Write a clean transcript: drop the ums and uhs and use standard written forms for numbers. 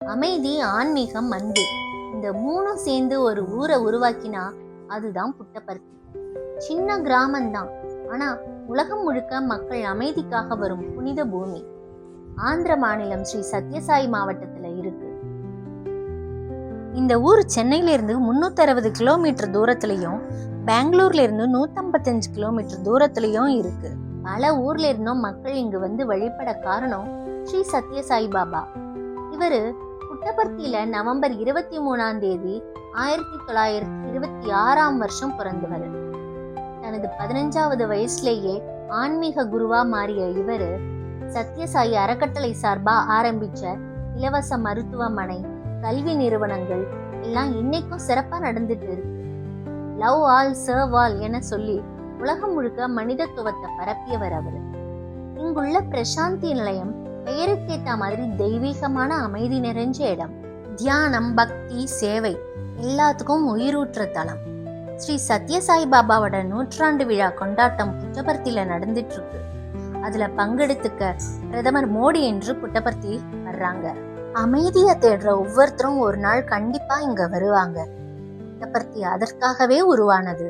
அமைதி, ஆன்மீகம், அன்பு, இந்த மூணும் சேர்ந்து ஒரு ஊரை உருவாக்கினா அதுதான் புட்டபர்த்தி. சின்ன கிராமம்தான், ஆனா உலகம் முழுக்க மக்கள் அமைதிக்காக வரும் புனித பூமி. ஆந்திர மாநிலம் ஸ்ரீ சத்யசாயி மாவட்டத்துல இருக்கு. இந்த ஊர் சென்னையில இருந்து 360 கிலோமீட்டர் தூரத்திலையும் பெங்களூர்ல இருந்து 155 கிலோமீட்டர் தூரத்திலையும் இருக்கு. பல ஊர்ல இருந்தும் மக்கள் இங்கு வந்து வழிபட காரணம் ஸ்ரீ சத்யசாயி பாபா. இவரு புட்டபர்த்தியில நவம்பர் 23ஆம் தேதி 1926ஆம் வருஷம் பிறந்தவர். தனது 15வது வயசுலேயே ஆன்மீக குருவா மாறிய இவரு சத்யசாயி அறக்கட்டளை சார்பா ஆரம்பிச்ச இலவச மருத்துவமனை, கல்வி நிறுவனங்கள் எல்லாம் இன்னைக்கும் சிறப்பா நடந்துட்டு இருக்கு. லவ் ஆல் சர்வ் ஆல் என சொல்லி உலகம் முழுக்க மனிதத்துவத்தை பரப்பியவர் அவரு. இங்குள்ள பிரசாந்தி நிலையம் பெயருக்கேத்த மாதிரி தெய்வீகமான அமைதி நிறைஞ்ச இடம். தியானம், பக்தி, சேவை எல்லாத்துக்கும் உயிரூற்ற தலம். ஸ்ரீ சத்யசாயி பாபாவோட 100ஆண்டு விழா கொண்டாட்டம் புட்டபர்த்தியில நடந்துட்டு இருக்கு. அதுல பங்கெடுத்துக்க பிரதமர் மோடி என்று புட்டபர்த்தி வர்றாங்க. அமைதியை தேடுற ஒவ்வொருத்தரும் ஒரு நாள் கண்டிப்பா இங்க வருவாங்க. புட்டபர்த்தி அதற்காகவே உருவானது.